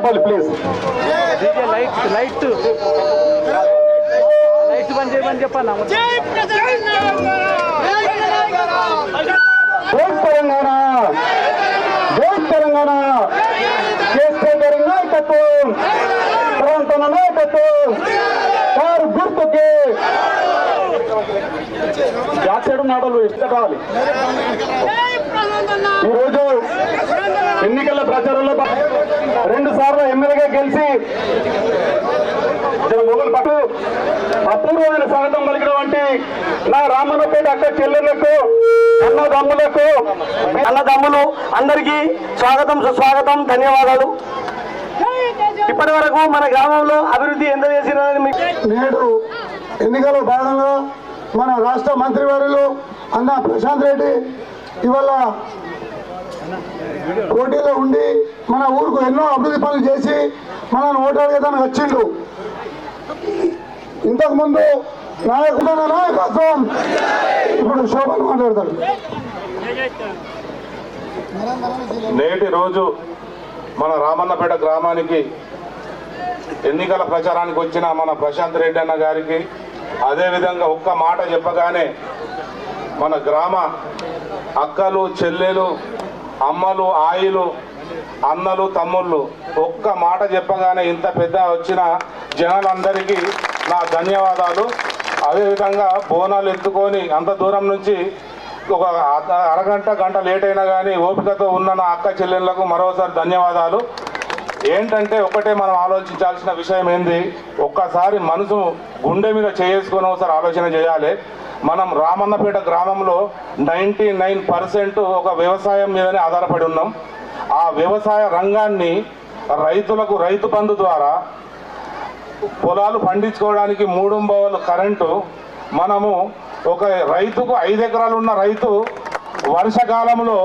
చెప్పాలి please. Light బంద్ చేయమని చెప్పాను. జై తెలంగాణ, జై తెలంగాణ. కేసీఆర్ నాయకత్వం, ప్రాంతన నాయకత్వం, కారు గుర్తుకి యాక్సైడ్ నాటలు ఎట్లా కావాలి. ఈరోజు ఎన్నికల ప్రచారంలో 2 సార్లు ఎమ్మెల్యేగా గెలిచి మొగలు పట్టు అపూర్వమైన స్వాగతం పలికినటువంటి నా రామన్నపేట అక్క చెల్లెళ్లకు, అన్నదమ్ములు అందరికీ స్వాగతం, సుస్వాగతం, ధన్యవాదాలు. ఇప్పటి వరకు మన గ్రామంలో అభివృద్ధి ఎంత చేసినది. నేడు ఎన్నికల భాగంగా మన రాష్ట్ర మంత్రివర్యులు అన్న ప్రశాంత్ రెడ్డి ఇవాళ పోటీలో ఉండి మన ఊరుకు ఎన్నో అభివృద్ధి పనులు చేసి మనల్ని ఓటాడుగేదానికి వచ్చిండు. ఇంతకుముందు నాయకత్వం, ఇప్పుడు శోభన్ మాట్లాడతాడు. నేటి రోజు మన రామన్నపేట గ్రామానికి ఎన్నికల ప్రచారానికి వచ్చిన మన ప్రశాంత్ రెడ్డి అన్న గారికి, అదేవిధంగా ఒక్క మాట చెప్పగానే మన గ్రామ అక్కలు, చెల్లెలు, అమ్మలు, ఆయిలు, అన్నలు, తమ్ముళ్ళు ఒక్క మాట చెప్పగానే ఇంత పెద్ద వచ్చిన జనాలందరికీ నా ధన్యవాదాలు. అదేవిధంగా బోనాలు ఎత్తుకొని అంత దూరం నుంచి ఒక అరగంట గంట లేట్ అయినా కానీ ఓపికతో ఉన్న నా అక్క చెల్లెళ్ళకు మరోసారి ధన్యవాదాలు. ఏంటంటే ఒకటే మనం ఆలోచించాల్సిన విషయం ఏంది, ఒక్కసారి మనసు గుండె మీద చేసుకొని ఒకసారి ఆలోచన చేయాలి. మనం రామన్నపేట గ్రామంలో 99% ఒక వ్యవసాయం మీదనే ఆధారపడి ఉన్నాం. ఆ వ్యవసాయ రంగాన్ని రైతులకు రైతు బంధు ద్వారా పొలాలు పండించుకోవడానికి 3 బోవలు కరెంటు, మనము ఒక రైతుకు 5 ఎకరాలు ఉన్న రైతు వర్షాకాలంలో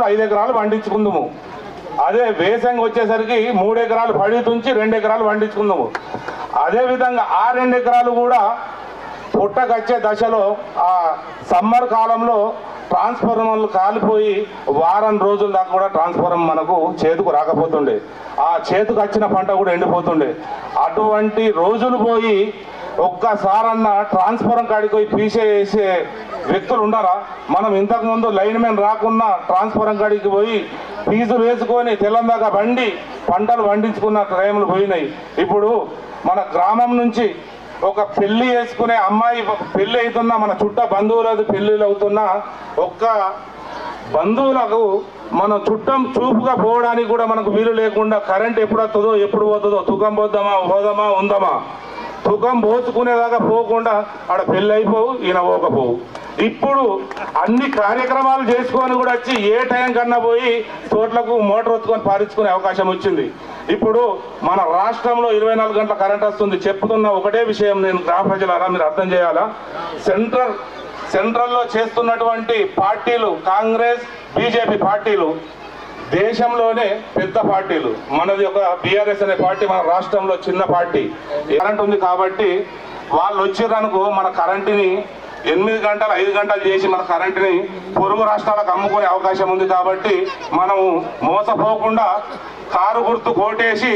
5 ఎకరాలు పండించుకుందాము. అదే వేసంగి వచ్చేసరికి 3 ఎకరాలు పడి తుంచి 2 ఎకరాలు పండించుకుందాము. అదేవిధంగా ఆ 2 ఎకరాలు కూడా పుట్టకొచ్చే దశలో ఆ సమ్మర్ కాలంలో ట్రాన్స్ఫార్మర్లు కాలిపోయి వారం రోజుల దాకా కూడా ట్రాన్స్ఫార్మర్ మనకు చేతుకు రాకపోతుండే, ఆ చేతుకు వచ్చిన పంట కూడా ఎండిపోతుండే. అటువంటి రోజులు పోయి ఒక్కసారన్నా ట్రాన్స్ఫార్మర్ కాడికి పోయి పీసేసే వ్యక్తులు ఉన్నారా? మనం ఇంతకుముందు లైన్ మెన్ రాకున్నా ట్రాన్స్ఫార్మర్ కాడికి పోయి ఫీజులు వేసుకొని తెల్లందాకా పంటలు పండించుకున్న టైంలు పోయినాయి. ఇప్పుడు మన గ్రామం నుంచి ఒక పెళ్లి చేసుకునే అమ్మాయి పెళ్లి అవుతున్నా, మన చుట్ట బంధువులది పెళ్లిళ్ళు అవుతున్నా, ఒక్క బంధువులకు మనం చుట్టం చూపుగా పోవడానికి కూడా మనకు వీలు లేకుండా కరెంట్ ఎప్పుడు వస్తుందో ఎప్పుడు పోతుందో, తుకం పోదామా ఉందామా, తుకం పోసుకునేదాకా పోకుండా ఆడ పెళ్ళి అయిపోవు, ఈయన పోకపోవు. ఇప్పుడు అన్ని కార్యక్రమాలు చేసుకొని కూడా వచ్చి ఏ టైం కన్నా పోయి తోటలకు మోటార్ వచ్చుకొని పారించుకునే అవకాశం వచ్చింది. ఇప్పుడు మన రాష్ట్రంలో 24 గంటల కరెంట్ వస్తుంది. చెప్తున్న ఒకటే విషయం, నేను గ్రామ ప్రజలారా మీరు అర్థం చేయాలా, సెంట్రల్లో చేస్తున్నటువంటి పార్టీలు కాంగ్రెస్, బీజేపీ పార్టీలు దేశంలోనే పెద్ద పార్టీలు. మనది ఒక బీఆర్ఎస్ అనే పార్టీ మన రాష్ట్రంలో చిన్న పార్టీ. కరెంట్ ఉంది కాబట్టి వాళ్ళు వచ్చిర్రనుకో మన కరెంటుని 8 గంటలు 5 గంటలు చేసి మన కరెంటుని పొరుగు రాష్ట్రాలకు అమ్ముకునే అవకాశం ఉంది. కాబట్టి మనము మోసపోకుండా కారు గుర్తు కోటేసి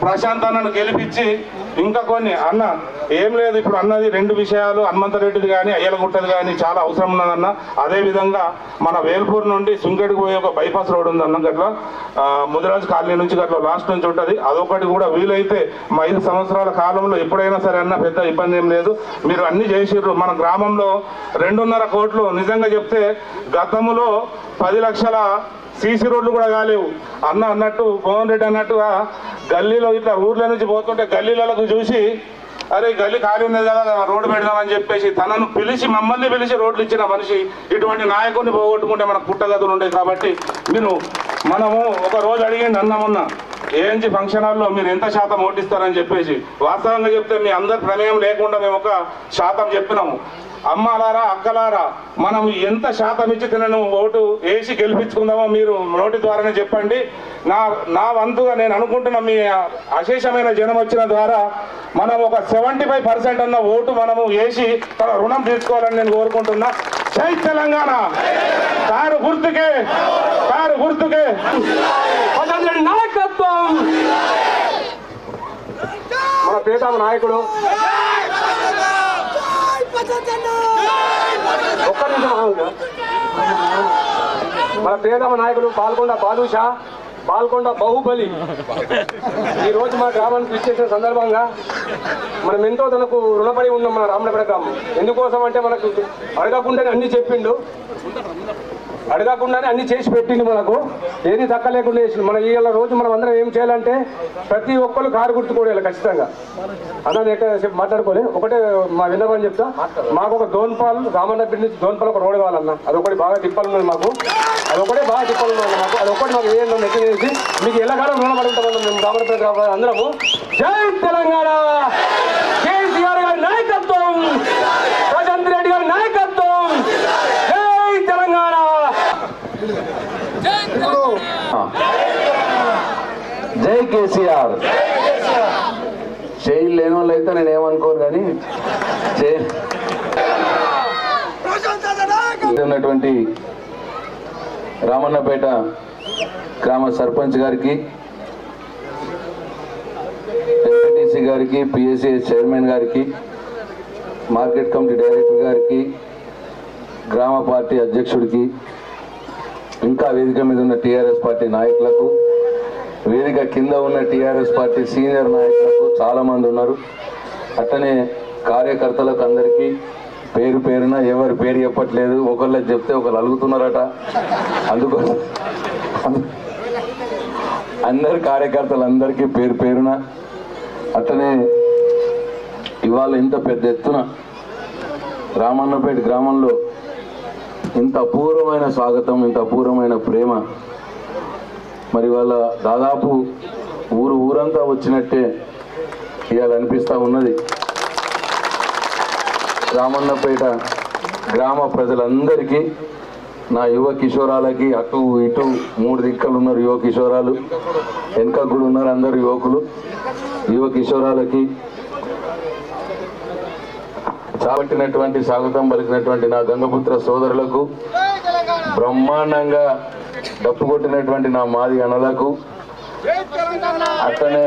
ప్రశాంత్ అన్నను గెలిపించి ఇంకా కొన్ని అన్న ఏం లేదు, ఇప్పుడు అన్నది 2 విషయాలు, హనుమంతరెడ్డిది కానీ అయ్యలగుట్టది కానీ చాలా అవసరం ఉన్నదన్న. అదేవిధంగా మన వేల్పూర్ నుండి సుంకెడికి పోయే ఒక బైపాస్ రోడ్ ఉందన్న, గట్లా ముదిరాజు కాలనీ నుంచి గట్లా లాస్ట్ నుంచి ఉంటుంది. అదొకటి కూడా వీలైతే 5 సంవత్సరాల కాలంలో ఎప్పుడైనా సరే అన్న పెద్ద ఇబ్బంది ఏం లేదు. మీరు అన్ని చేసిర్రు. మన గ్రామంలో 2.5 కోట్లు నిజంగా చెప్తే గతంలో 10 లక్షల సీసీ రోడ్లు కూడా కాలేవు. అన్నట్టు మోహన్ రెడ్డి అన్నట్టుగా గల్లీలో ఇట్లా ఊర్ల నుంచి పోతుంటే గల్లీలకు చూసి అరే గల్లీ ఖాళీ ఉన్నది కదా రోడ్డు పెడదామని చెప్పేసి తనను పిలిచి మమ్మల్ని పిలిచి రోడ్లు ఇచ్చిన మనిషి. ఇటువంటి నాయకుడిని పోగొట్టుకుంటే మనకు పుట్టగతులు ఉంటాయి. కాబట్టి మనము ఒక రోజు అడిగింది అన్నమున్న ఏఎన్జీ ఫంక్షన్ హాల్లో మీరు ఎంత శాతం ఓటిస్తారని చెప్పేసి, వాస్తవంగా చెప్తే మీ అందరి ప్రమేయం లేకుండా మేము ఒక శాతం చెప్పినాము. అమ్మలారా అక్కలారా మనం ఎంత శాతం ఇచ్చి తినను ఓటు వేసి గెలిపించుకుందామో మీరు నోటి ద్వారానే చెప్పండి. నా వంతుగా నేను అనుకుంటున్న మీ అశేషమైన జనం వచ్చిన ద్వారా మనం ఒక 75% అన్న ఓటు మనము వేసి తన రుణం తీసుకోవాలని నేను కోరుకుంటున్నా. జై తెలంగాణ, కారు గుర్తుకే. ప్రియతమ నాయకుడు ఒక్క నిమిషం మన ప్రియతమ నాయకుడు పాల్గొండ బాదుషా పాల్గొండ బాహుబలి ఈరోజు మా గ్రామానికి విచ్చేసిన సందర్భంగా మనం ఎంతో తనకు రుణపడి ఉన్నాం మన రామన్నపేట గ్రామం. ఎందుకోసం అంటే మనకు అడగకుండానే అన్ని చెప్పిండు, అడగకుండానే అన్ని చేసి పెట్టిండు, మనకు ఏది తక్క లేకుండా చేసిండు. మన ఇవాళ రోజు మనం అందరం ఏం చేయాలంటే ప్రతి ఒక్కరు కారు గుర్తుకోవాలి ఖచ్చితంగా. అన్న మాట్లాడుకోలే ఒకటే మా విన్నపని చెప్తా, మాకు ఒక దోన్పాల్ రామన్నపేట నుంచి దోన్పాల్ ఒక రోడ్ కావాలన్న, అదొకటి బాగా తిప్పాలి ఉన్నది మాకు, అదొకటి బాగా తిప్పాలి ఉన్నది మాకు, అదొకటి మాకు ఏంటో నెక్కి మీకు ఎలాగానో రుణపడుతుంటాం మేము రామన్నపేట అందరము. జై తెలంగాణ, కేసీఆర్ గారి నాయకత్వం, రాజేంద్ర రెడ్డి గారి నాయకత్వం, జై తెలంగాణ. జై కేసీఆర్. జైలు లేని వాళ్ళు అయితే నేను ఏమనుకోను, కానీ ఉన్నటువంటి రామన్నపేట గ్రామ సర్పంచ్ గారికి, ఎంపీటీసీ గారికి, పిఎస్సిఎస్ చైర్మన్ గారికి, మార్కెట్ కమిటీ డైరెక్టర్ గారికి, గ్రామ పార్టీ అధ్యక్షుడికి, ఇంకా వేదిక మీద ఉన్న టీఆర్ఎస్ పార్టీ నాయకులకు, వేదిక కింద ఉన్న టీఆర్ఎస్ పార్టీ సీనియర్ నాయకులకు చాలా మంది ఉన్నారు. అట్టనే కార్యకర్తలకు అందరికీ పేరు పేరున ఎవరి పేరు చెప్పట్లేదు, ఒకళ్ళకి చెప్తే ఒకళ్ళు అలుగుతున్నారట. అందుకోసం అందరి కార్యకర్తలందరికీ పేరు పేరున, అట్టనే ఇవాళ ఇంత పెద్ద ఎత్తున రామన్నపేట గ్రామంలో ఇంత అపూర్వమైన స్వాగతం, ఇంత అపూర్వమైన ప్రేమ, మరి వాళ్ళ దాదాపు ఊరంతా వచ్చినట్టే ఇవాళ అనిపిస్తూ ఉన్నది. రామన్నపేట గ్రామ ప్రజలందరికీ, నా యువ కిషోరాలకి, అటు ఇటు 3 దిక్కలు ఉన్నారు యువ కిషోరాలు, వెనక కూడా ఉన్నారు అందరు యువకులు, యువ కిషోరాలకి చాబట్టినటువంటి స్వాగతం పలికినటువంటి నా గంగపుత్ర సోదరులకు, బ్రహ్మాండంగా డప్పు కొట్టినటువంటి నా మాది అన్నలకు, అట్టనే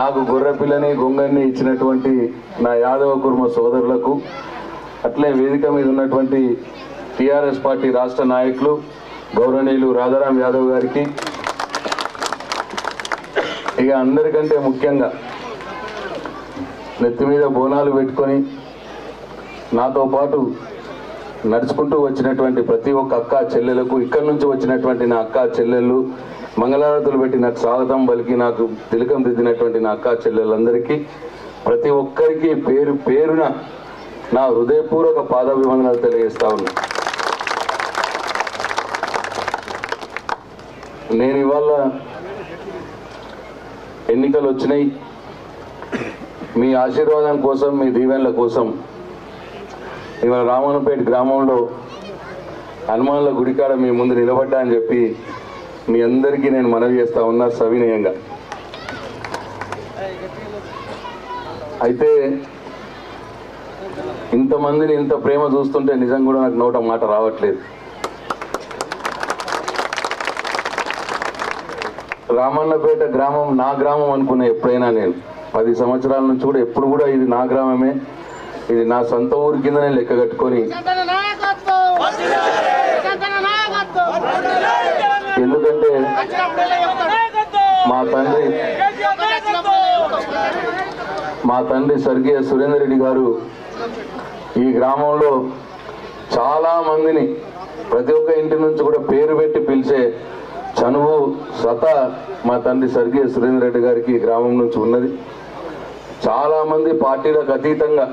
నాకు గొర్రెపిల్లని గొంగన్ని ఇచ్చినటువంటి నా యాదవ కుర్మ సోదరులకు, అట్లే వేదిక మీద ఉన్నటువంటి టీఆర్ఎస్ పార్టీ రాష్ట్ర నాయకులు గౌరవనీయులు రాజారాం యాదవ్ గారికి, ఇక అందరికంటే ముఖ్యంగా నెత్తి మీద బోనాలు పెట్టుకొని నాతో పాటు నడుచుకుంటూ వచ్చినటువంటి ప్రతి ఒక్క అక్క చెల్లెలకు, ఇక్కడి నుంచి వచ్చినటువంటి నా అక్క చెల్లెళ్ళు, మంగళారతులు పెట్టి నాకు స్వాగతం పలికి నాకు తిలకం దిద్దినటువంటి నా అక్క చెల్లెళ్ళందరికీ, ప్రతి ఒక్కరికి పేరు పేరున నా హృదయపూర్వక పాదాభివందనాలు తెలియజేస్తా ఉన్నా. నేను ఇవాళ ఎన్నికలు వచ్చినాయి, మీ ఆశీర్వాదం కోసం, మీ దీవెనల కోసం ఇవాళ రామన్నపేట గ్రామంలో హనుమాన్ల గుడికాడ మీ ముందు నిలబడ్డా అని చెప్పి మీ అందరికీ నేను మనవి చేస్తా ఉన్నా సవినయంగా. అయితే ఇంతమందిని ఇంత ప్రేమ చూస్తుంటే నిజం కూడా నాకు నోట మాట రావట్లేదు. రామన్నపేట గ్రామం నా గ్రామం అనుకున్నా ఎప్పుడైనా నేను 10 సంవత్సరాల నుంచి కూడా ఎప్పుడు కూడా ఇది నా గ్రామమే, ఇది నా సొంత ఊరి కింద నేను లెక్క కట్టుకొని, ఎందుకంటే మా తండ్రి స్వర్గీయ సురేందర్ రెడ్డి గారు ఈ గ్రామంలో చాలా మందిని ప్రతి ఒక్క ఇంటి నుంచి కూడా పేరు పెట్టి పిలిచే చనువు సత మా తండ్రి స్వర్గీయ సురేందర్ రెడ్డి గారికి ఈ గ్రామం నుంచి ఉన్నది. చాలా మంది పార్టీలకు అతీతంగా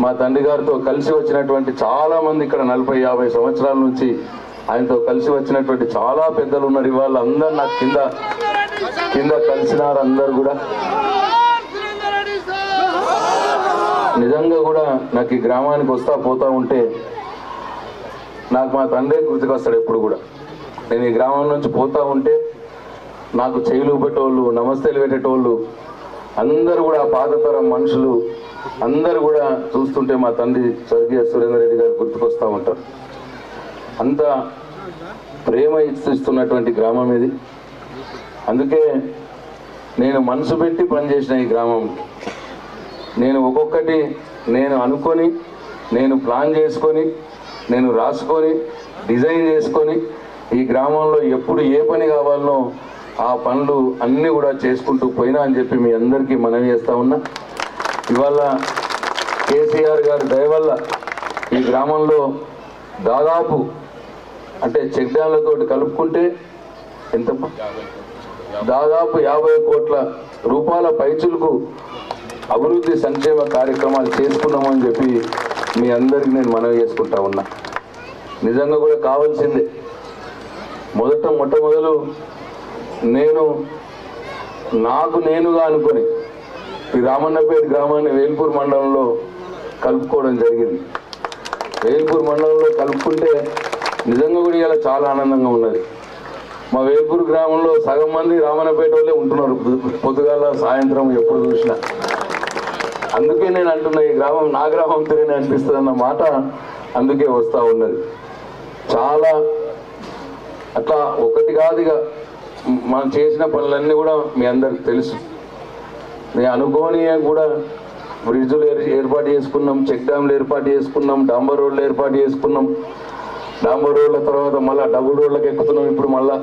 మా తండ్రి గారితో కలిసి వచ్చినటువంటి చాలా మంది ఇక్కడ 40-50 సంవత్సరాల నుంచి ఆయనతో కలిసి వచ్చినటువంటి చాలా పెద్దలు ఉన్నారు. ఇవాళ అందరు నాకు కింద కలిసినారు. అందరు కూడా నిజంగా కూడా నాకు ఈ గ్రామానికి వస్తా పోతా ఉంటే నాకు మా తండ్రి గుర్తుకొస్తాడు ఎప్పుడు కూడా. నేను ఈ గ్రామం నుంచి పోతా ఉంటే నాకు చేయిలు పెట్టేవాళ్ళు, నమస్తేలు పెట్టేటోళ్ళు అందరూ కూడా పాతతరం మనుషులు అందరూ కూడా చూస్తుంటే మా తండ్రి స్వర్గీయ సురేందర్ రెడ్డి గారు గుర్తుకొస్తూ ఉంటారు. అంత ప్రేమ ఇస్తున్నటువంటి గ్రామం ఇది. అందుకే నేను మనసు పెట్టి పనిచేసిన ఈ గ్రామం. నేను ఒక్కొక్కటి నేను అనుకొని, నేను ప్లాన్ చేసుకొని, నేను రాసుకొని, డిజైన్ చేసుకొని ఈ గ్రామంలో ఎప్పుడు ఏ పని కావాలనో ఆ పనులు అన్నీ కూడా చేసుకుంటూ పోయినా అని చెప్పి మీ అందరికీ మనవి చేస్తూ ఉన్నా. ఇవాళ కేసీఆర్ గారి దయ వల్ల ఈ గ్రామంలో దాదాపు అంటే చెక్ డ్యామ్లతో కలుపుకుంటే ఎంత దాదాపు 50 కోట్ల రూపాయల పైచులకు అభివృద్ధి సంక్షేమ కార్యక్రమాలు చేసుకున్నామని చెప్పి మీ అందరికీ నేను మనవి చేసుకుంటా ఉన్నా. నిజంగా కూడా కావాల్సిందే. మొట్టమొదలు నేను నాకు నేనుగా అనుకొని ఈ రామన్నపేట గ్రామాన్ని వేల్పూర్ మండలంలో కలుపుకోవడం జరిగింది. వేల్పూర్ మండలంలో కలుపుకుంటే నిజంగా కూడా ఇలా చాలా ఆనందంగా ఉన్నది. మా వేల్పూర్ గ్రామంలో సగం మంది రామన్నపేట వాళ్ళే ఉంటున్నారు, పొద్దుగాల సాయంత్రం ఎప్పుడు చూసినా. అందుకే నేను అంటున్నా ఈ గ్రామం నా గ్రామం తిరిగి అనిపిస్తుంది అన్న మాట అందుకే వస్తూ ఉన్నది. చాలా అట్లా ఒకటి కాదుగా మనం చేసిన పనులన్నీ కూడా మీ అందరికి తెలుసు. నేను అనుకోని కూడా బ్రిడ్జులు ఏర్పాటు చేసుకున్నాం, చెక్ డ్యామ్లు ఏర్పాటు చేసుకున్నాం, డాంబర్ రోడ్లు ఏర్పాటు చేసుకున్నాం. డాంబర్ రోడ్ల తర్వాత మళ్ళీ డబుల్ రోడ్లకు ఎక్కుతున్నాం. ఇప్పుడు మళ్ళా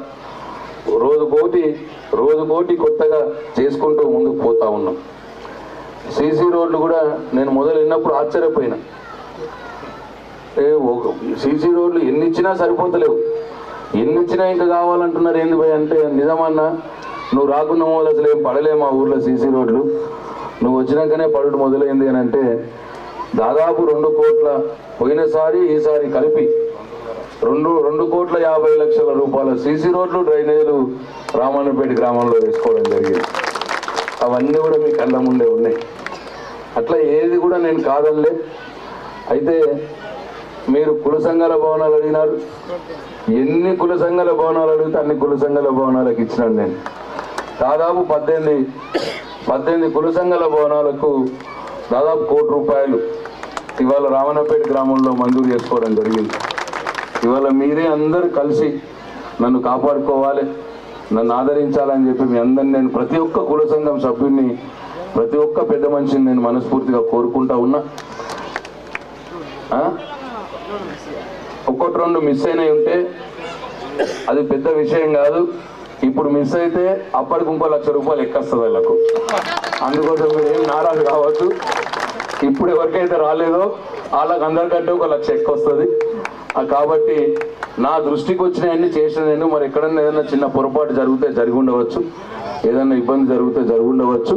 రోజుకోటి కొత్తగా చేసుకుంటూ ముందుకు పోతా ఉన్నాం. సీసీ రోడ్లు కూడా నేను మొదలు విన్నప్పుడు ఆశ్చర్యపోయినా. సీసీ రోడ్లు ఎన్ని ఇచ్చినా సరిపోతలేవు, ఎన్ని ఇచ్చినా ఇంకా కావాలంటున్నారు. ఏంది భయ అంటే, నిజమన్నా నువ్వు రాకున్న మూల అసలు ఏం పడలే మా ఊర్లో సీసీ రోడ్లు, నువ్వు వచ్చినాకనే పడుడు మొదలైంది అని అంటే దాదాపు 2 కోట్ల పోయినసారి ఈసారి కలిపి 2,50,00,000 రూపాయల సీసీ రోడ్లు డ్రైనేజీలు రామన్నపేట గ్రామంలో వేసుకోవడం జరిగింది. అవన్నీ కూడా మీ కళ్ళ ముందే ఉన్నాయి. అట్లా ఏది కూడా నేను కాదనలే. అయితే మీరు కుల సంఘాల భవనాలు అడిగినారు. ఎన్ని కుల సంఘాల భవనాలు అడిగితే అన్ని కుల సంఘాల భవనాలకు ఇచ్చినాను నేను. దాదాపు 18 కుల సంఘాల భవనాలకు దాదాపు 1 కోటి రూపాయలు ఇవాళ రామన్నపేట గ్రామంలో మంజూరు చేసుకోవడం జరిగింది. ఇవాళ మీరే అందరూ కలిసి నన్ను కాపాడుకోవాలి, నన్ను ఆదరించాలని చెప్పి మీ అందరిని నేను ప్రతి ఒక్క కుల సంఘం సభ్యుడిని, ప్రతి ఒక్క పెద్ద మనిషిని నేను మనస్ఫూర్తిగా కోరుకుంటా ఉన్నా. 1-2 మిస్ అయినవి ఉంటే అది పెద్ద విషయం కాదు. ఇప్పుడు మిస్ అయితే అప్పటికి 1,00,000 రూపాయలు ఎక్కొస్తుంది వాళ్ళకు. అందుకోసం మీరు ఏం నారాజు కావచ్చు. ఇప్పుడు ఎవరికైతే రాలేదో వాళ్ళకి అందరికంటే 1,00,000 ఎక్కొస్తుంది. కాబట్టి నా దృష్టికి వచ్చినవన్నీ చేసిన నేను. మరి ఎక్కడన్నా ఏదైనా చిన్న పొరపాటు జరిగి ఉండవచ్చు, ఏదైనా ఇబ్బంది జరిగితే జరిగి ఉండవచ్చు.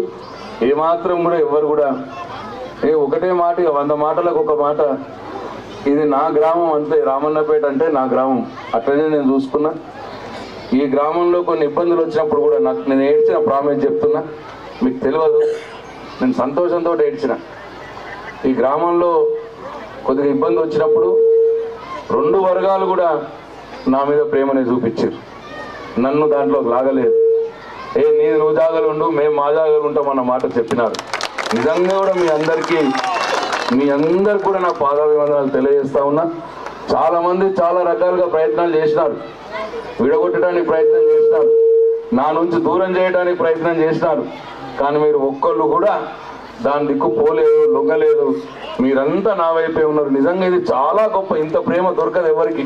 ఏమాత్రం కూడా ఎవరు కూడా ఒకటే మాట, 100 మాటలకు ఒక మాట, ఇది నా గ్రామం అంతే. రామన్నపేట అంటే నా గ్రామం, అట్లనే నేను చూసుకున్నా. ఈ గ్రామంలో కొన్ని ఇబ్బందులు వచ్చినప్పుడు కూడా నేను ఏడ్చిన ప్రామిస్ చెప్తున్నా, మీకు తెలియదు. నేను సంతోషంతో ఏడ్చిన. ఈ గ్రామంలో కొద్దిగా ఇబ్బంది వచ్చినప్పుడు 2 వర్గాలు కూడా నా మీద ప్రేమని చూపించారు. నన్ను దాంట్లోకి లాగలేదు. నీది నువ్వు జాగాలు ఉండు, మేము మా జాగాలు ఉంటాం అన్న మాట చెప్పినారు. నిజంగా కూడా మీ అందరికి కూడా నా పాదాభివందనాలు తెలియజేస్తా ఉన్నా. చాలామంది చాలా రకాలుగా ప్రయత్నాలు చేసినారు, విడగొట్టడానికి ప్రయత్నం చేసినారు, నా నుంచి దూరం చేయడానికి ప్రయత్నం చేసినారు. కానీ మీరు ఒక్కళ్ళు కూడా దాని దిక్కు పోలేదు, లొంగలేదు. మీరంతా నా వైపే ఉన్నారు. నిజంగా ఇది చాలా గొప్ప. ఇంత ప్రేమ దొరకదు ఎవరికి.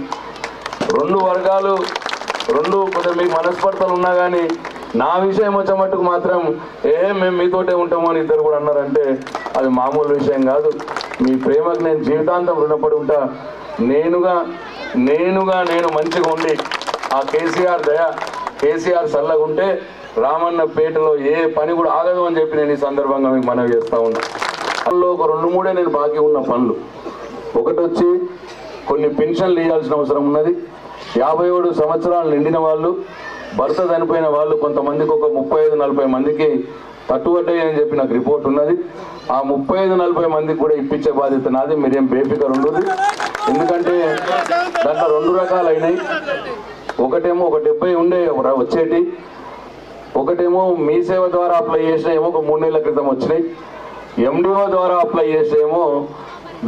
2 వర్గాలు కొద్దిగా మీకు మనస్పర్ధలు ఉన్నా కానీ నా విషయం వచ్చే మట్టుకు మాత్రం మేము మీతోటే ఉంటాము అని ఇద్దరు కూడా అన్నారంటే అది మామూలు విషయం కాదు. మీ ప్రేమకు నేను జీవితాంతం రుణపడి ఉంటా. నేను మంచిగా ఉండి ఆ కేసీఆర్ చల్లగా ఉంటే రామన్నపేటలో ఏ పని కూడా ఆగదు అని చెప్పి నేను ఈ సందర్భంగా మీకు మనవి చేస్తా ఉన్నా. పనుల్లో ఒక 2-3 నేను బాకీ ఉన్న పనులు. ఒకటి వచ్చి కొన్ని పెన్షన్లు ఇవ్వాల్సిన అవసరం ఉన్నది. 57 సంవత్సరాలు నిండిన వాళ్ళు, భర్త చనిపోయిన వాళ్ళు కొంతమందికి ఒక 35-40 మందికి తట్టుబడ్డాయి అని చెప్పి నాకు రిపోర్ట్ ఉన్నది. ఆ 35-40 మందికి కూడా ఇప్పించే బాధ్యత నాది. మీరేం బేఫికర్ ఉండదు. ఎందుకంటే దాంట్లో 2 రకాలు అయినాయి. ఒకటేమో ఒక 70 ఉండే వచ్చేటి, ఒకటేమో మీ సేవ ద్వారా అప్లై చేసిన ఏమో ఒక 3 నెలల క్రితం వచ్చినాయి. ఎండిఓ ద్వారా అప్లై చేసేమో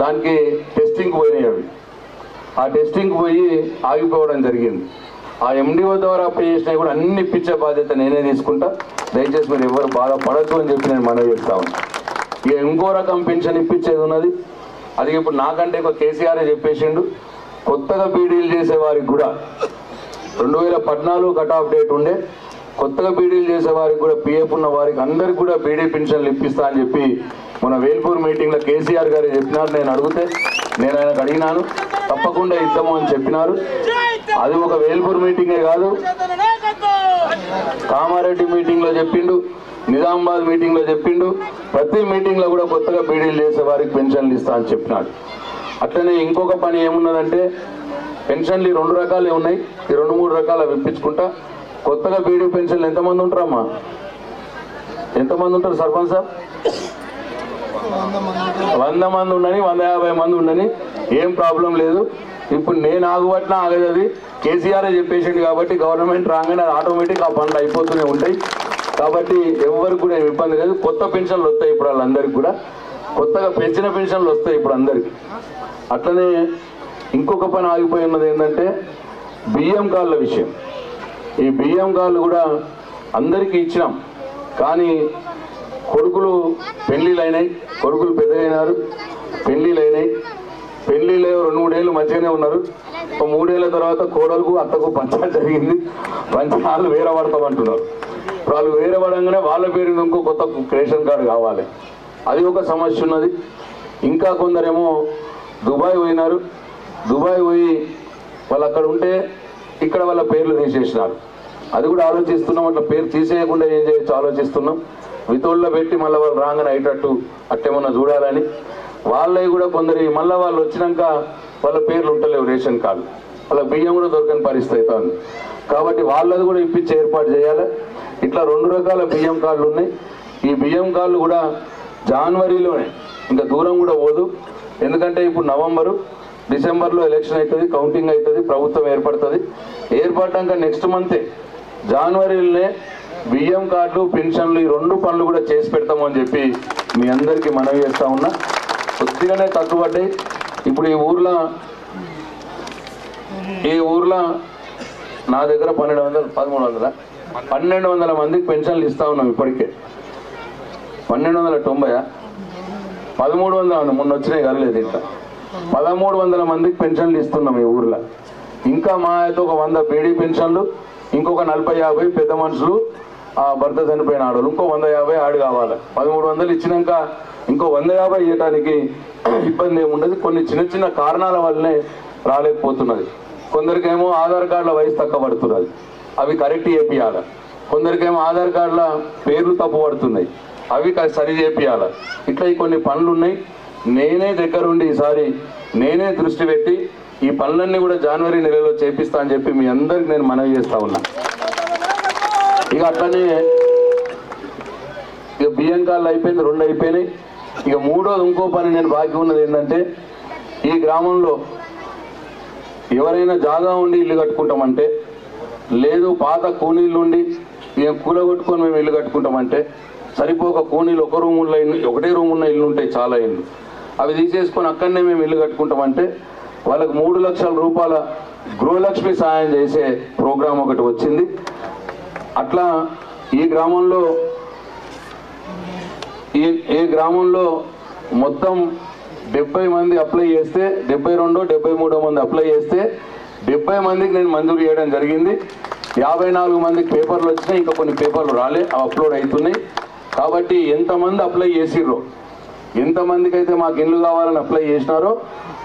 దానికి టెస్టింగ్కి పోయినాయి. అవి ఆ టెస్టింగ్కి పోయి ఆగిపోవడం జరిగింది. ఆ ఎండిఓ ద్వారా పే చేసినవి కూడా అన్ని ఇప్పించే బాధ్యత నేనే తీసుకుంటా. దయచేసి మీరు ఎవరు బాధపడద్దు అని చెప్పి నేను మనవి చేస్తా ఉన్నా. ఇక ఇంకో రకం పెన్షన్ ఇప్పించేది ఉన్నది. అది ఇప్పుడు నాకంటే ఎక్కువ కేసీఆర్ చెప్పేసిండు. కొత్తగా బీడీలు చేసే వారికి కూడా 2014 కట్ ఆఫ్ డేట్ ఉండే. కొత్తగా బీడీలు చేసే వారికి కూడా పిఎఫ్ ఉన్న వారికి అందరికి కూడా బీడీ పెన్షన్లు ఇప్పిస్తా అని చెప్పి మన వేల్పూర్ మీటింగ్లో కేసీఆర్ గారు చెప్పినారు. నేను అడిగితే నేను ఆయనకు అడిగినాను, తప్పకుండా ఇద్దాము అని చెప్పినారు. అది ఒక వేల్పూర్ మీటింగే కాదు, కామారెడ్డి మీటింగ్లో చెప్పిండు, నిజామాబాద్ మీటింగ్లో చెప్పిండు. ప్రతి మీటింగ్లో కూడా కొత్తగా బీడీలు చేసే వారికి పెన్షన్లు ఇస్తా అని చెప్పినాడు. అట్లనే ఇంకొక పని ఏమున్నదంటే పెన్షన్లు 2 రకాలే ఉన్నాయి. ఈ 2-3 రకాలు ఇప్పించుకుంటా. కొత్తగా బీడీ పెన్షన్లు ఎంతమంది ఉంటారమ్మా? ఎంతమంది ఉంటారు సర్పంచ్ సార్? 100 మంది ఉండని, 150 మంది ఉండని, ఏం ప్రాబ్లం లేదు. ఇప్పుడు నేను ఆగుబట్టినా ఆగదు. అది కేసీఆర్ చెప్పేసిండు కాబట్టి గవర్నమెంట్ రాగానే ఆటోమేటిక్ ఆ పనులు అయిపోతూనే ఉంటాయి. కాబట్టి ఎవరికి కూడా ఏమి ఇబ్బంది లేదు. కొత్త పెన్షన్లు వస్తాయి ఇప్పుడు వాళ్ళందరికీ కూడా. కొత్తగా పెంచిన పెన్షన్లు వస్తాయి ఇప్పుడు అందరికీ. అట్లనే ఇంకొక పని ఆగిపోయి ఉన్నది ఏంటంటే బియ్యం కార్డుల విషయం. ఈ బియ్యం కార్డులు కూడా అందరికీ ఇచ్చినాం. కానీ కొడుకులు పెళ్ళిళ్ళు అయినాయి, కొడుకులు పెద్దగైనారు, పెళ్ళిళ్ళు అయినాయి. పెళ్ళిళ్ళు 2-3 ఏళ్ళు మంచిగానే ఉన్నారు. 3 ఏళ్ళ తర్వాత కోడలకు అత్తకు పంచాయతీ జరిగింది. పంచాలు వేరే పడతామంటున్నారు. ఇప్పుడు వాళ్ళు వేరే పడంగానే వాళ్ళ పేరు ఇంకో కొత్త రేషన్ కార్డు కావాలి. అది ఒక సమస్య ఉన్నది. ఇంకా కొందరేమో దుబాయ్ పోయినారు. దుబాయ్ పోయి వాళ్ళు అక్కడ ఉంటే ఇక్కడ వాళ్ళ పేర్లు తీసేసినారు. అది కూడా ఆలోచిస్తున్నాం. అట్లా పేరు తీసేయకుండా ఏం చేయొచ్చు ఆలోచిస్తున్నాం. వితోళ్ళలో పెట్టి మళ్ళీ వాళ్ళు రాగానే అయ్యేటట్టు అట్టేమన్నా చూడాలని. వాళ్ళవి కూడా కొందరి మళ్ళీ వాళ్ళు వచ్చినాక వాళ్ళ పేర్లు ఉంటలేవు రేషన్ కార్డు, వాళ్ళ బియ్యం కూడా దొరకని పరిస్థితి అవుతుంది. కాబట్టి వాళ్ళది కూడా ఇప్పించి ఏర్పాటు చేయాలి. ఇట్లా 2 రకాల బియ్యం కార్డులు ఉన్నాయి. ఈ బియ్యం కార్డులు కూడా జనవరిలోనే, ఇంకా దూరం కూడా పోదు. ఎందుకంటే ఇప్పుడు నవంబరు, డిసెంబర్లో ఎలక్షన్ అవుతుంది, కౌంటింగ్ అవుతుంది, ప్రభుత్వం ఏర్పడుతుంది. ఏర్పడ్డాక నెక్స్ట్ మంతే జనవరిలోనే బియ్యం కార్డులు, పెన్షన్లు ఈ 2 పనులు కూడా చేసి పెడతామని చెప్పి మీ అందరికీ మనవి చేస్తా ఉన్నా. కొద్దిగానే తగ్గుపడ్డాయి. ఇప్పుడు ఈ ఊర్లో నా దగ్గర 1200 మందికి పెన్షన్లు ఇస్తా ఉన్నాం. ఇప్పటికే 1290 1300 మొన్న వచ్చినాయి కలలేదు. ఇట్లా 1300 మందికి పెన్షన్లు ఇస్తున్నాం ఈ ఊర్లో. ఇంకా మా అయితే ఒక 100 బీడీ పెన్షన్లు, ఇంకొక 40-50 పెద్ద మనుషులు, భర్త చనిపోయిన ఆడవాళ్ళు, ఇంకో 150 ఆడు కావాలి. 1300 ఇచ్చినాక ఇంకో 150 ఇవ్వడానికి ఇబ్బంది ఏముండదు. కొన్ని చిన్న చిన్న కారణాల వల్లనే రాలేకపోతున్నది. కొందరికేమో ఆధార్ కార్డుల వయసు తక్కువ పడుతున్నది, అవి కరెక్ట్ చేపియాలి. కొందరికేమో ఆధార్ కార్డుల పేర్లు తప్పు పడుతున్నాయి, అవి సరి చేపియాలి. ఇట్లా కొన్ని పనులు ఉన్నాయి. నేనే దగ్గరుండి ఈసారి నేనే దృష్టి పెట్టి ఈ పనులన్నీ కూడా జనవరి నెలలో చేపిస్తా అని చెప్పి మీ అందరికి నేను మనవి చేస్తా ఉన్నా. ఇక అట్లనే ఇక బియ్యం కార్డులు అయిపోయింది, 2 అయిపోయినాయి. ఇక 3వది ఇంకో పని నేను బాకీ ఉన్నది ఏంటంటే, ఈ గ్రామంలో ఎవరైనా జాగా ఉండి ఇల్లు కట్టుకుంటామంటే, లేదు పాత కూలీలు ఉండి మేము కూలగొట్టుకొని మేము ఇల్లు కట్టుకుంటామంటే సరిపోక కూలీలు ఒకటే రూమ్ ఉన్న ఇల్లు ఉంటాయి, చాలా ఇల్లు, అవి తీసేసుకొని అక్కడనే మేము ఇల్లు కట్టుకుంటామంటే వాళ్ళకు 3 లక్షల రూపాయల గృహలక్ష్మి సహాయం చేసే ప్రోగ్రాం ఒకటి వచ్చింది. అట్లా ఈ గ్రామంలో మొత్తం 70 మంది అప్లై చేస్తే, 72-73 మంది అప్లై చేస్తే 70 మందికి నేను మంజూరు చేయడం జరిగింది. 54 మందికి పేపర్లు వచ్చినాయి, ఇంకా కొన్ని పేపర్లు రాలే, అవి అప్లోడ్ అవుతున్నాయి. కాబట్టి ఎంతమంది అప్లై చేసిర్రో, ఎంతమందికి అయితే మాకు ఇల్లు కావాలని అప్లై చేసినారో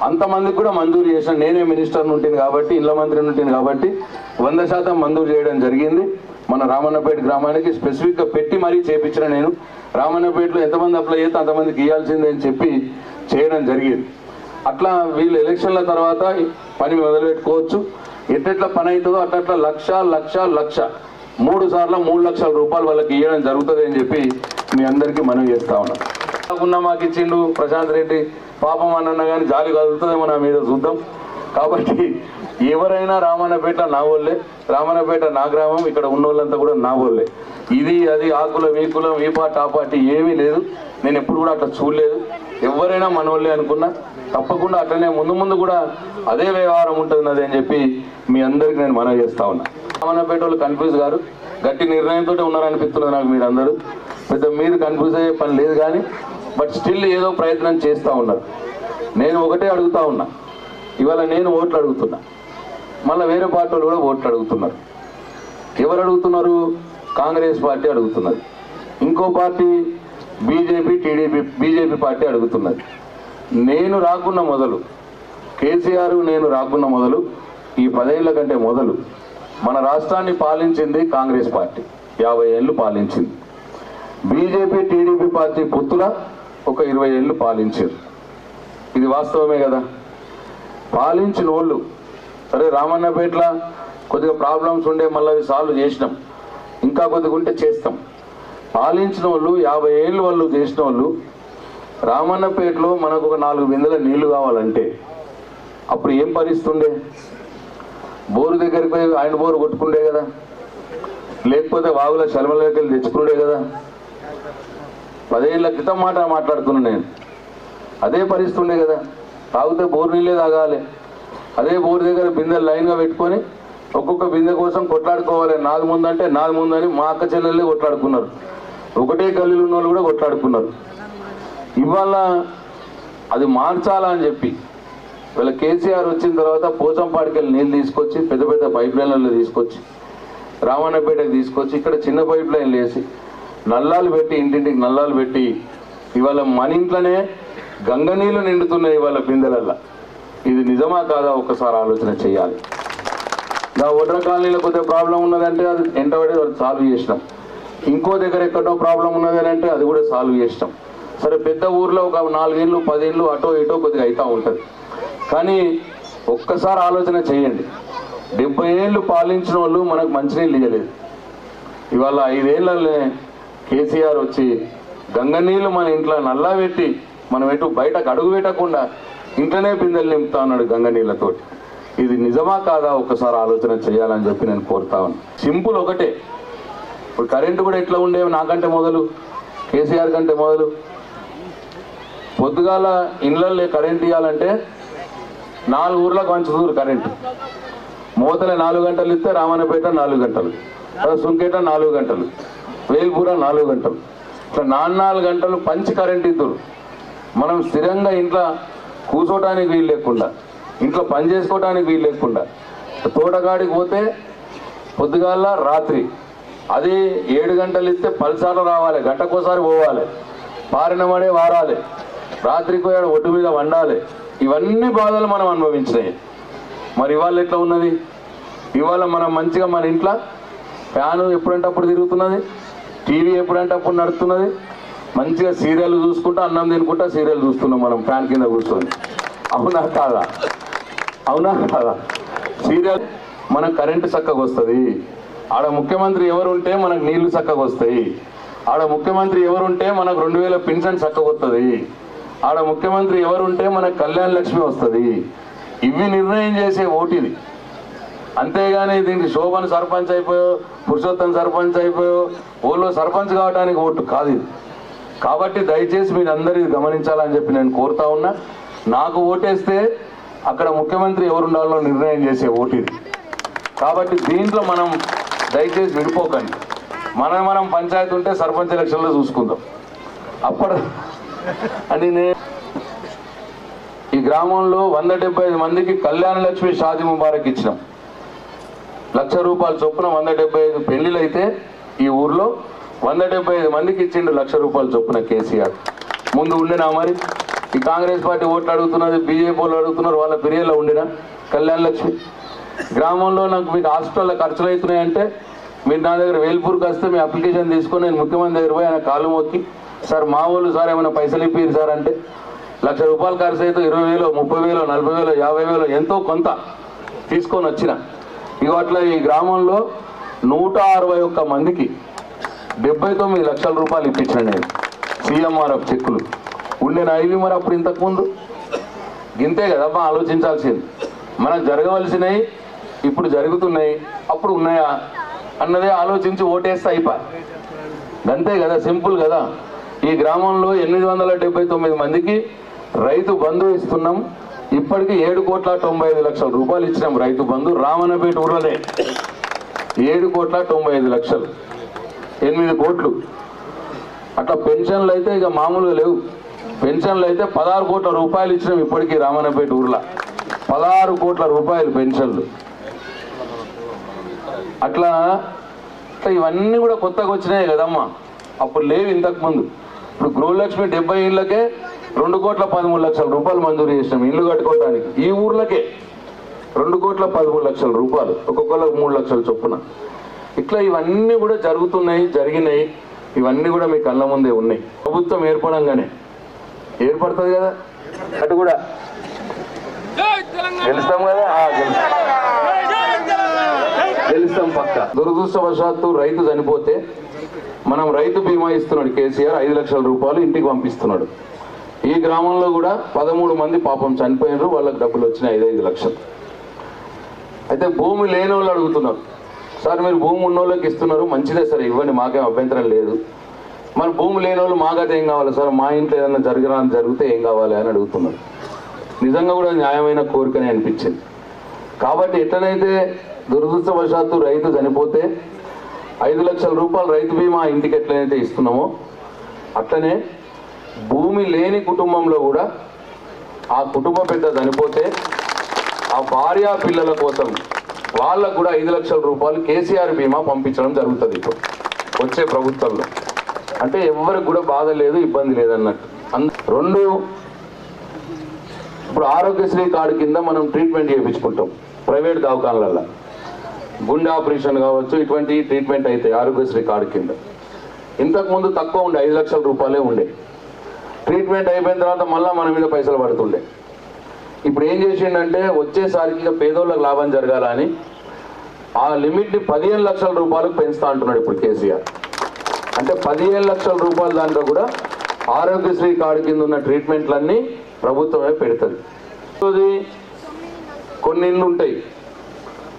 అంతమందికి కూడా మంజూరు చేసిన. నేనే మినిస్టర్ ఉంటుంది కాబట్టి, ఇళ్ళ మంత్రి ఉంటుంది కాబట్టి 100% మంజూరు చేయడం జరిగింది. మన రామన్నపేట గ్రామానికి స్పెసిఫిక్గా పెట్టి మరీ చేపించిన. నేను రామన్నపేటలో ఎంతమంది అప్లై చేస్తే అంతమందికి ఇవ్వాల్సిందే అని చెప్పి చేయడం జరిగింది. అట్లా వీళ్ళు ఎలక్షన్ల తర్వాత పని మొదలుపెట్టుకోవచ్చు. ఎట్లా పని అవుతుందో అట్లా లక్ష 3 సార్లు 3 లక్షల రూపాయలు వాళ్ళకి ఇవ్వడం జరుగుతుంది అని చెప్పి మీ అందరికీ మనవి చేస్తా ఉన్నాం. కాకుండా మాకు ఇచ్చిండు ప్రశాంత్ రెడ్డి, పాపం అన్న కానీ జాలి కలుగుతుందేమో నా మీద చూద్దాం. కాబట్టి ఎవరైనా రామన్నపేట నా వాళ్ళే, రామన్నపేట నా గ్రామం, ఇక్కడ ఉన్న వాళ్ళంతా కూడా నా వాళ్ళే. ఇది అది ఆ కులం ఈ కులం ఈ పార్టీ ఆ పార్టీ ఏమీ లేదు. నేను ఎప్పుడు కూడా అట్లా చూడలేదు. ఎవరైనా మన వాళ్ళే అనుకున్నా. తప్పకుండా అట్లనే ముందు కూడా అదే వ్యవహారం ఉంటుంది అని చెప్పి మీ అందరికి నేను మనవి చేస్తా ఉన్నా. రామన్నపేట వాళ్ళు కన్ఫ్యూజ్ గారు, గట్టి నిర్ణయంతో ఉన్నారనిపిస్తున్నది నాకు. మీరందరూ పెద్ద మీరు కన్ఫ్యూజ్ అయ్యే పని లేదు కానీ బట్ స్టిల్ ఏదో ప్రయత్నం చేస్తూ ఉన్నారు. నేను ఒకటే అడుగుతా ఉన్నా, ఇవాళ నేను ఓట్లు అడుగుతున్నా, మళ్ళీ వేరే పార్టీ వాళ్ళు కూడా ఓట్లు అడుగుతున్నారు. ఎవరు అడుగుతున్నారు? కాంగ్రెస్ పార్టీ అడుగుతున్నది, ఇంకో పార్టీ బీజేపీ, బీజేపీ పార్టీ అడుగుతున్నది. నేను రాకున్న మొదలు, కేసీఆర్ నేను రాకున్న మొదలు, ఈ 10 ఏళ్ల కంటే మొదలు మన రాష్ట్రాన్ని పాలించింది కాంగ్రెస్ పార్టీ, 50 ఏళ్ళు పాలించింది. బీజేపీ టీడీపీ పార్టీ పొత్తుల ఒక 20 ఏళ్ళు పాలించారు. ఇది వాస్తవమే కదా. పాలించిన వాళ్ళు, సరే రామన్నపేటలో కొద్దిగా ప్రాబ్లమ్స్ ఉండే, మళ్ళీ అవి సాల్వ్ చేసినాం, ఇంకా కొద్దిగా ఉంటే చేస్తాం. పాలించిన వాళ్ళు 50 ఏళ్ళు వాళ్ళు చేసిన వాళ్ళు, రామన్నపేటలో మనకు ఒక 4 బిందెల నీళ్లు కావాలంటే అప్పుడు ఏం పరిస్తుండే? బోరు దగ్గరికి పోయి ఆయన బోరు కొట్టుకుండే కదా, లేకపోతే వాగుల శలమల దగ్గర తెచ్చుకుండే కదా. 10 ఏళ్ల క్రితం మాట్లాడుతున్నాను నేను. అదే పరిస్థితి ఉండే కదా. తాగితే బోరు నీళ్ళే తాగాలి. అదే బోరు దగ్గర బిందెలు లైన్గా పెట్టుకొని ఒక్కొక్క బిందె కోసం కొట్లాడుకోవాలి. నాది ముందంటే నాది ముందని మా అక్క చెల్లెళ్ళే కొట్లాడుకున్నారు, ఒకటే గల్లీలు ఉన్న వాళ్ళు కూడా కొట్లాడుకున్నారు. ఇవాళ అది మార్చాలా అని చెప్పి వీళ్ళ కేసీఆర్ వచ్చిన తర్వాత పోచంపాడికి వెళ్ళి నీళ్ళు తీసుకొచ్చి పెద్ద పెద్ద పైప్ లైన్లలో తీసుకొచ్చి రామన్నపేటకి తీసుకొచ్చి ఇక్కడ చిన్న పైప్ లైన్లు వేసి నల్లాలు పెట్టి, ఇంటింటికి నల్లాలు పెట్టి ఇవాళ మన ఇంట్లోనే గంగ నీళ్ళు నిండుతున్నాయి ఇవాళ బిందెలల్లా. ఇది నిజమా కాదా ఒకసారి ఆలోచన చేయాలి. నా ఒడ్ర కాలనీలో కొద్దిగా ప్రాబ్లం ఉన్నదంటే అది ఎంటబడి సాల్వ్ చేసినాం. ఇంకో దగ్గర ఎక్కడో ప్రాబ్లం ఉన్నదని అంటే అది కూడా సాల్వ్ చేసినాం. సరే పెద్ద ఊర్లో ఒక 4 ఏళ్ళు 10 ఏళ్ళు అటో ఇటో కొద్దిగా అవుతూ ఉంటుంది. కానీ ఒక్కసారి ఆలోచన చేయండి, 70 ఏళ్ళు పాలించిన వాళ్ళు మనకు మంచినీళ్ళు ఇవ్వలేదు. ఇవాళ 5 ఏళ్ళనే కేసీఆర్ వచ్చి గంగ నీళ్ళు మన ఇంట్లో నల్లా పెట్టి మనం ఎటు బయటకు అడుగు పెట్టకుండా ఇంట్లోనే బిందెలు నింపుతా ఉన్నాడు గంగ నీళ్ళతోటి. ఇది నిజమా కాదా ఒక్కసారి ఆలోచన చేయాలని చెప్పి నేను కోరుతా ఉన్నాను. సింపుల్ ఒకటే, ఇప్పుడు కరెంటు కూడా ఎట్లా ఉండేవి నాకంటే మొదలు, కేసీఆర్ కంటే మొదలు. పొద్దుగాల ఇళ్ళల్లో కరెంట్ ఇవ్వాలంటే 4 ఊర్లకు పంచుతూరు కరెంటు. మూతలే 4 గంటలు ఇస్తే రామన్నపేట 4 గంటలు, సుంకేట 4 గంటలు, వేల్పూర 4 గంటలు, ఇట్లా 4 గంటలు పంచి కరెంట్ ఇద్దరు. మనం స్థిరంగా ఇంట్లో కూర్చోటానికి వీలు లేకుండా, ఇంట్లో పని చేసుకోవడానికి వీలు లేకుండా తోటగాడికి పోతే పొద్దుగాల రాత్రి అది 7 గంటలు ఇస్తే 10 సార్లు రావాలి, గంటకోసారి పోవాలి, పారిన పడే వారాలి, రాత్రికి పోయాడు ఒడ్డు మీద వండాలి. ఇవన్నీ బాధలు మనం అనుభవించినాయి. మరి ఇవాళ ఎట్లా ఉన్నది? ఇవాళ మనం మంచిగా మన ఇంట్లో ఫ్యాను ఎప్పుడంటే అప్పుడు తిరుగుతున్నది, టీవీ ఎప్పుడంటే అప్పుడు నడుస్తున్నది, మంచిగా సీరియల్ చూసుకుంటా అన్నం తినుకుంటా సీరియల్ చూస్తున్నాం మనం ఫ్యాన్ కింద కూర్చొని. అవునా కాదా? అవునా కాదా? సీరియల్ మనకు కరెంటు చక్కగా వస్తుంది. ఆడ ముఖ్యమంత్రి ఎవరుంటే మనకు నీళ్లు చక్కగా వస్తాయి. ఆడ ముఖ్యమంత్రి ఎవరుంటే మనకు 2000 పెన్షన్ చక్కగా వస్తుంది. ఆడ ముఖ్యమంత్రి ఎవరుంటే మనకు కళ్యాణ లక్ష్మి వస్తుంది. ఇవి నిర్ణయం చేసే ఓటిది. అంతేగాని దీనికి శోభను సర్పంచ్ అయిపోయో, పురుషోత్తం సర్పంచ్ అయిపోయో, ఓలో సర్పంచ్ కావడానికి ఓటు కాదు ఇది. కాబట్టి దయచేసి మీరు అందరూ ఇది గమనించాలని చెప్పి నేను కోరుతా ఉన్నా. నాకు ఓటేస్తే అక్కడ ముఖ్యమంత్రి ఎవరు ఉండాలో నిర్ణయం చేసే ఓటు ఇది. కాబట్టి దీంట్లో మనం దయచేసి విడిపోకండి. మనం పంచాయతీ ఉంటే సర్పంచ్ ఎలక్షన్లో చూసుకుందాం. అప్పుడు అని ఈ గ్రామంలో 175 మందికి కళ్యాణ లక్ష్మి షాదీ ముబారక్ ఇచ్చినాం. ₹1,00,000 చొప్పున 175 పెళ్లిళ్ళు అయితే ఈ ఊర్లో 175 మందికి ఇచ్చిండు ₹1,00,000 చొప్పున కేసీఆర్. ముందు ఉండినా మరి ఈ కాంగ్రెస్ పార్టీ ఓట్లు అడుగుతున్నది, బీజేపీ వాళ్ళు అడుగుతున్నారు, వాళ్ళ ఫిర్యాదులో ఉండినా కళ్యాణ లక్ష్మి. గ్రామంలో నాకు మీకు హాస్పిటల్లో ఖర్చులు అవుతున్నాయంటే మీరు నా దగ్గర వేల్పూర్కి వస్తే మీ అప్లికేషన్ తీసుకొని నేను ముఖ్యమంత్రి దగ్గర పోయి ఆయన కాలు మొక్కి, సార్ మా వాళ్ళు సార్ ఏమైనా పైసలు ఇప్పారు సార్ అంటే ₹1,00,000 ఖర్చు అయితే 20,000 30,000 40,000 50,000 ఎంతో కొంత తీసుకొని వచ్చిన. ఇక అట్లా ఈ గ్రామంలో 161 మందికి ₹79 లక్షలు ఇప్పించిన నేను సీఎంఆర్ఎఫ్ చెక్కులు. ఉండే నైవి మరి అప్పుడు ఇంతకుముందు గింతే కదమ్మా ఆలోచించాల్సింది. మనకు జరగవలసినవి ఇప్పుడు జరుగుతున్నాయి, అప్పుడు ఉన్నాయా అన్నదే ఆలోచించి ఓటేస్తే అయిపోయి. అంతే కదా, సింపుల్ కదా. ఈ గ్రామంలో 879 మందికి రైతు బంధు ఇస్తున్నాం, ఇప్పటికి 7,95,00,000 రూపాయలు ఇచ్చినాం రైతు బంధు రామన్నపేట ఊర్లోనే. 7,95,00,000, 8 కోట్లు. అట్లా పెన్షన్లు అయితే ఇక మామూలుగా లేవు. పెన్షన్లు అయితే 16 కోట్ల రూపాయలు ఇచ్చినాం ఇప్పటికీ రామన్నపేట ఊర్లో. 16 కోట్ల రూపాయలు పెన్షన్లు. అట్లా ఇవన్నీ కూడా కొత్తగా వచ్చినాయి కదమ్మా, అప్పుడు లేవు ఇంతకుముందు. ఇప్పుడు గృహలక్ష్మి 70 ఇళ్ళకే 2,13,00,000 రూపాయలు మంజూరు చేసినాం ఇల్లు కట్టుకోవడానికి. ఈ ఊర్లకే 2,13,00,000 రూపాయలు, ఒక్కొక్కరికి 3 లక్షల చొప్పున. ఇట్లా ఇవన్నీ కూడా జరిగినాయి. ఇవన్నీ కూడా మీ కళ్ళ ముందే ఉన్నాయి. ప్రభుత్వం ఏర్పడంగానే ఏర్పడుతుంది కదా, అటు కూడా గెలుస్తాం కదా, గెలుస్తాం పక్క. దురదృష్టవశాత్తు రైతు చనిపోతే మనం రైతు బీమా ఇస్తున్నాడు కేసీఆర్, 5 లక్షల రూపాయలు ఇంటికి పంపిస్తున్నాడు. ఈ గ్రామంలో కూడా 13 మంది పాపం చనిపోయినారు, వాళ్ళకి డబ్బులు వచ్చినాయి 5 లక్షలు. అయితే భూమి లేని వాళ్ళు అడుగుతున్నారు, సార్ మీరు భూమి ఉన్న వాళ్ళకి ఇస్తున్నారు, మంచిదే సార్ ఇవ్వండి, మాకేం అభ్యంతరం లేదు. మన భూమి లేని వాళ్ళు మాకైతే ఏం కావాలి సార్, మా ఇంట్లో ఏదైనా జరిగితే ఏం కావాలి అని అడుగుతున్నారు. నిజంగా కూడా న్యాయమైన కోరికనే అనిపించింది. కాబట్టి ఎట్లనైతే దురదృష్టవశాత్తు రైతు చనిపోతే 5 లక్షల రూపాయలు రైతు బీమా ఇంటికి ఎట్లయితే ఇస్తున్నామో, అట్లనే భూమి లేని కుటుంబంలో కూడా ఆ కుటుంబ పెద్ద చనిపోతే ఆ భార్య పిల్లల కోసం వాళ్ళకు కూడా 5 లక్షల రూపాయలు కేసీఆర్ బీమా పంపించడం జరుగుతుంది ఇప్పుడు వచ్చే ప్రభుత్వంలో. అంటే ఎవరికి కూడా బాధ లేదు, ఇబ్బంది లేదన్నట్టు. 2, ఇప్పుడు ఆరోగ్యశ్రీ కార్డు కింద మనం ట్రీట్మెంట్ చేయించుకుంటాం ప్రైవేట్ దవాఖానలలో. గుండె ఆపరేషన్ కావచ్చు, ఇటువంటి ట్రీట్మెంట్ అయితే ఆరోగ్యశ్రీ కార్డు కింద. ఇంతకుముందు తక్కువ ఉండే 5 లక్షల రూపాయలే ఉండే. ట్రీట్మెంట్ అయిపోయిన తర్వాత మళ్ళీ మన మీద పైసలు పడుతుండే. ఇప్పుడు ఏం చేసిండంటే వచ్చేసరికి పేదోళ్ళకి లాభం జరగాలని ఆ లిమిట్ని 15 లక్షల రూపాయలకు పెంచుతా అంటున్నాడు ఇప్పుడు కేసీఆర్. అంటే 15 లక్షల రూపాయల దాంట్లో కూడా ఆరోగ్యశ్రీ కార్డు కింద ఉన్న ట్రీట్మెంట్లన్నీ ప్రభుత్వమే పెడుతుంది. కొన్ని ఇళ్ళు ఉంటాయి,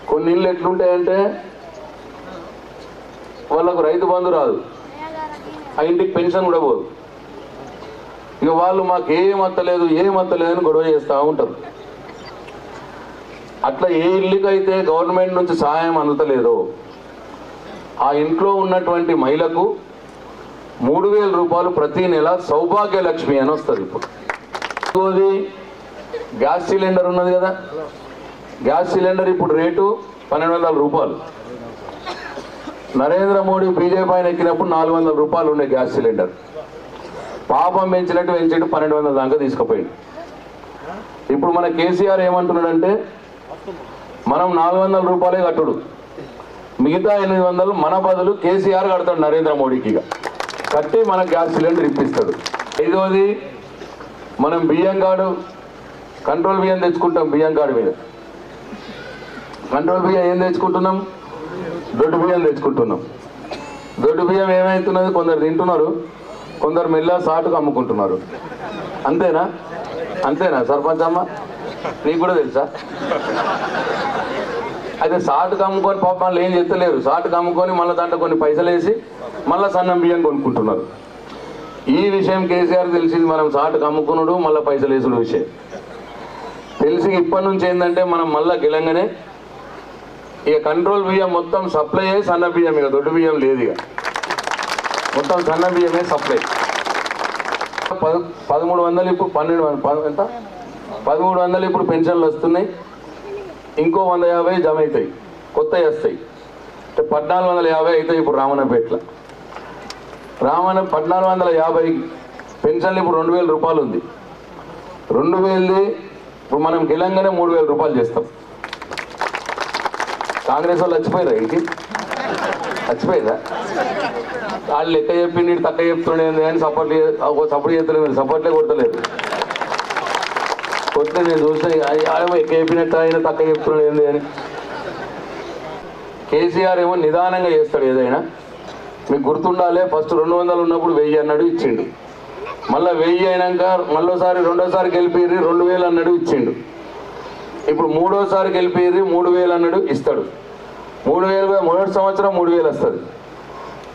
కొన్ని ఇళ్ళు ఎట్లుంటాయంటే వాళ్ళకు రైతు బంధు రాదు, ఆ ఇంటికి పెన్షన్ కూడా పోదు. ఇక వాళ్ళు మాకు ఏం అత్తలేదు అని గొడవ చేస్తూ ఉంటారు. అట్లా ఏ ఇల్లుకైతే గవర్నమెంట్ నుంచి సహాయం అందుతలేదో ఆ ఇంట్లో ఉన్నటువంటి మహిళకు 3,000 రూపాయలు ప్రతి నెల సౌభాగ్య లక్ష్మి అని వస్తుంది. ఇప్పుడు గ్యాస్ సిలిండర్ ఉన్నది కదా, గ్యాస్ సిలిండర్ ఇప్పుడు రేటు 1,200 రూపాయలు. నరేంద్ర మోడీ బీజేపీ ఆయన ఎక్కినప్పుడు 400 రూపాయలు ఉండే గ్యాస్ సిలిండర్. పాపం పెంచినట్టు 1,200 దాకా తీసుకుపోయింది. ఇప్పుడు మన కేసీఆర్ ఏమంటున్నాడంటే మనం 400 రూపాయలే కట్టుడు, మిగతా 800 మన బదులు కేసీఆర్ కడతాడు నరేంద్ర మోడీకి, కట్టి మన గ్యాస్ సిలిండర్ ఇప్పిస్తాడు. 5వది మనం బియ్యం కార్డు కంట్రోల్ బియ్యం తెచ్చుకుంటాం. బియ్యం కార్డు మీద కంట్రోల్ బియ్యం ఏం తెచ్చుకుంటున్నాం, దొడ్డు బియ్యం తెచ్చుకుంటున్నాం. దొడ్డు బియ్యం ఏమవుతున్నది, కొందరు తింటున్నారు, కొందరు మెల్ల సాటుకు అమ్ముకుంటున్నారు. అంతేనా సర్పంచ్ అమ్మ, నీకు కూడా తెలుసా? అయితే సాటుకు అమ్ముకొని పాప వాళ్ళు ఏం చెప్తలేరు, సాటుకు అమ్ముకొని మళ్ళీ దాంట్లో కొన్ని పైసలు వేసి మళ్ళీ సన్నం బియ్యం కొనుక్కుంటున్నారు. ఈ విషయం కేసీఆర్ తెలిసింది, మనం సాటుకు అమ్ముకున్నాడు మళ్ళీ పైసలు వేసుడు విషయం తెలిసి ఇప్పటి నుంచి ఏంటంటే మనం మళ్ళీ గెలంగానే ఇక కంట్రోల్ బియ్యం మొత్తం సప్లై అయ్యి సన్న బియ్యం, ఇక దొడ్డు బియ్యం లేదు, ఇక మొత్తం సన్న బియ్యమే సప్లై. 1,300 ఇప్పుడు 1200 ఎంత 1,300 ఇప్పుడు పెన్షన్లు వస్తున్నాయి. ఇంకో 150 జమ అవుతాయి, కొత్తవి వస్తాయి. 1,450 అవుతాయి ఇప్పుడు రామన్నపేటలో. 1,450 పెన్షన్లు ఇప్పుడు 2,000 రూపాయలు ఉంది. 2,000ది ఇప్పుడు మనం గెలంగానే 3,000 రూపాయలు చేస్తాం. కాంగ్రెస్ వాళ్ళు చచ్చిపోయారా, ఇంటి చచ్చిపోయిందా? వాళ్ళు లెక్క చెప్పి నీడు తక్కువ చెప్తుండేది అని సపోర్ట్ చేస్తలేదు, సపోర్ట్లే కొడతలేదు. కొడితే నేను చూస్తే ఎక్క చెప్పినట్టు ఆయన తక్కువ చెప్తుండేది అని. కేసీఆర్ ఏమో నిదానంగా చేస్తాడు ఏదైనా. మీకు గుర్తుండాలి, ఫస్ట్ 200 ఉన్నప్పుడు 1000 అన్నాడు, ఇచ్చిండు. మళ్ళీ 1000 అయినాక రెండోసారి గెలిపిర్రి 2,000 అన్నాడు, ఇచ్చిండు. ఇప్పుడు మూడోసారి గెలిపిర్రి 3,000 అన్నాడు, ఇస్తాడు. 3,000 మొదటి సంవత్సరం 3,000 వస్తుంది.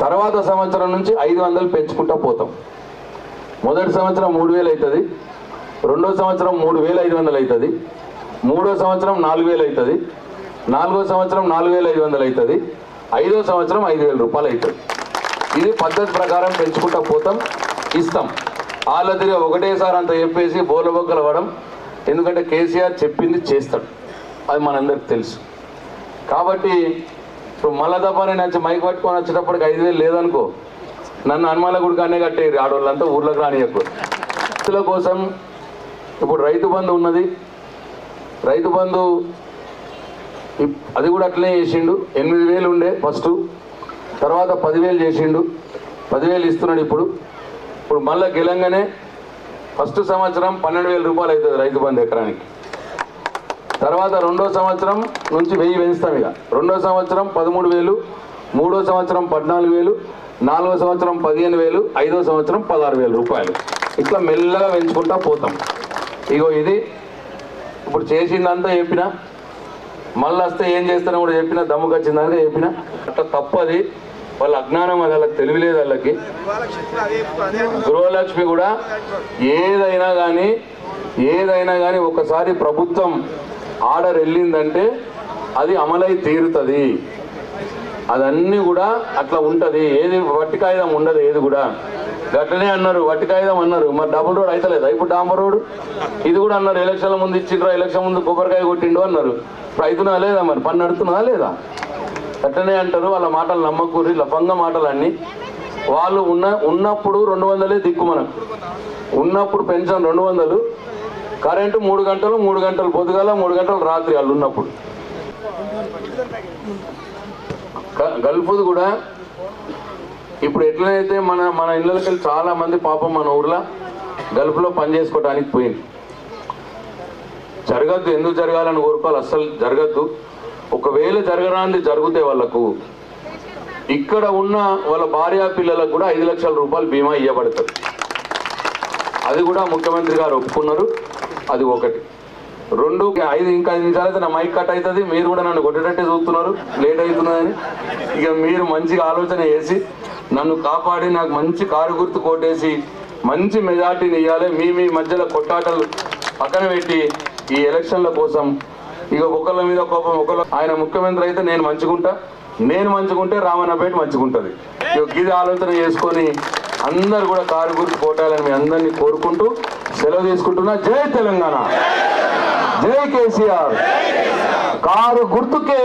తర్వాత సంవత్సరం నుంచి 500 పెంచుకుంటూ పోతాం. మొదటి సంవత్సరం 3,000 అవుతుంది, రెండో సంవత్సరం 3,500 అవుతుంది, మూడో సంవత్సరం 4,000 అవుతుంది, నాలుగో సంవత్సరం 4,500 అవుతుంది, ఐదో సంవత్సరం 5,000 రూపాయలు అవుతుంది. ఇది పద్ధతి ప్రకారం పెంచుకుంటా పోతాం, ఇస్తాం. వాళ్ళ తిరిగి ఒకటేసారి అంత చెప్పేసి బోలబొక్కలు అవ్వడం, ఎందుకంటే కేసీఆర్ చెప్పింది చేస్తాడు, అది మనందరికి తెలుసు. కాబట్టి ఇప్పుడు మళ్ళా తప్ప నేను వచ్చి మైక్ పట్టుకొని వచ్చేటప్పటికి 5,000 లేదనుకో, నన్ను హనుమాల గుడికి అనే కట్టేది ఆడవాళ్ళంతా ఊర్లోకి రానియకు. రైతుల కోసం ఇప్పుడు రైతు బంధు ఉన్నది, రైతు బంధు అది కూడా అట్లనే చేసిండు. 8,000 ఉండే ఫస్ట్, తర్వాత 10,000 చేసిండు, 10,000 ఇస్తున్నాడు. ఇప్పుడు మళ్ళీ గెలంగానే ఫస్ట్ సంవత్సరం 12,000 రూపాయలు అవుతుంది రైతు బంధు ఎకరానికి. తర్వాత రెండో సంవత్సరం నుంచి 1,000 పెంచుతాం. ఇక రెండో సంవత్సరం 13,000, మూడో సంవత్సరం 14,000, నాలుగో సంవత్సరం 15,000, ఐదో సంవత్సరం 16,000 రూపాయలు. ఇట్లా మెల్లగా పెంచుకుంటా పోతాం. ఇగో ఇది ఇప్పుడు చేసిందంతా చెప్పిన, మళ్ళీ వస్తే ఏం చేస్తానో కూడా చెప్పిన, దమ్ముకు వచ్చిందాక చెప్పిన. అట్లా తప్పది, వాళ్ళ అజ్ఞానం, అది వాళ్ళకి తెలియలేదు. వాళ్ళకి గృహలక్ష్మి కూడా ఏదైనా కానీ ఒకసారి ప్రభుత్వం ఆర్డర్ వెళ్ళిందంటే అది అమలై తీరుతుంది. అదన్నీ కూడా అట్లా ఉంటుంది. ఏది వట్టి కాగితం ఉండదు, ఏది కూడా గట్లనే అన్నారు. వట్టి కాగితం అన్నారు, మరి డబుల్ రోడ్ అవుతలేదా ఇప్పుడు డాంబర్ రోడ్? ఇది కూడా అన్నారు, ఎలక్షన్ల ముందు ఇచ్చిండ్రా, ఎలక్షన్ ముందు కొబ్బరికాయ కొట్టిండు అన్నారు. ఇప్పుడు అవుతున్నా లేదా, మరి పని నడుతున్నా లేదా? అట్లనే అంటారు. వాళ్ళ మాటలు నమ్మకూరి, లఫంగా మాటలన్నీ. వాళ్ళు ఉన్నప్పుడు 200 దిక్కు, మనకు ఉన్నప్పుడు పెన్షన్ 200, కరెంటు 3 గంటలు, 3 గంటలు పొద్దుగాల, 3 గంటలు రాత్రి. వాళ్ళు ఉన్నప్పుడు గల్ఫ్ది కూడా ఇప్పుడు ఎట్లనైతే మన ఇళ్ళకి వెళ్ళి చాలా మంది పాపం మన ఊర్లో గల్ఫ్లో పని చేసుకోవడానికి పోయింది. జరగద్దు, ఎందుకు జరగాలని కోరుకోవాలి, అస్సలు జరగద్దు. ఒకవేళ జరగరాంది జరిగితే వాళ్ళకు ఇక్కడ ఉన్న వాళ్ళ భార్య పిల్లలకు కూడా 5 లక్షల రూపాయలు బీమా ఇవ్వబడుతుంది. అది కూడా ముఖ్యమంత్రి గారు ఒప్పుకున్నారు. అది ఒకటి. 2, 5 ఇంకా 5 నిమిషాలు అయితే నా మైక్ కట్ అవుతుంది. మీరు కూడా నన్ను కొట్టేటట్టే చూస్తున్నారు, లేట్ అవుతున్నదని. ఇక మీరు మంచిగా ఆలోచన చేసి నన్ను కాపాడి నాకు మంచి కారు గుర్తు కొట్టేసి మంచి మెజార్టీని ఇవ్వాలి. మీ మధ్యలో కొట్టాటలు పక్కన పెట్టి ఈ ఎలక్షన్ల కోసం ఇక ఒకళ్ళ మీద కోపం, ఆయన ముఖ్యమంత్రి అయితే నేను మంచుకుంటే రామన్నపేట మంచుకుంటుంది. ఇది ఆలోచన చేసుకొని అందరు కూడా కారు గుర్తు కొట్టాలని మీ అందరినీ కోరుకుంటూ సెలవు తీసుకుంటున్నా. జై తెలంగాణ, జై కేసీఆర్, కారు గుర్తుకే.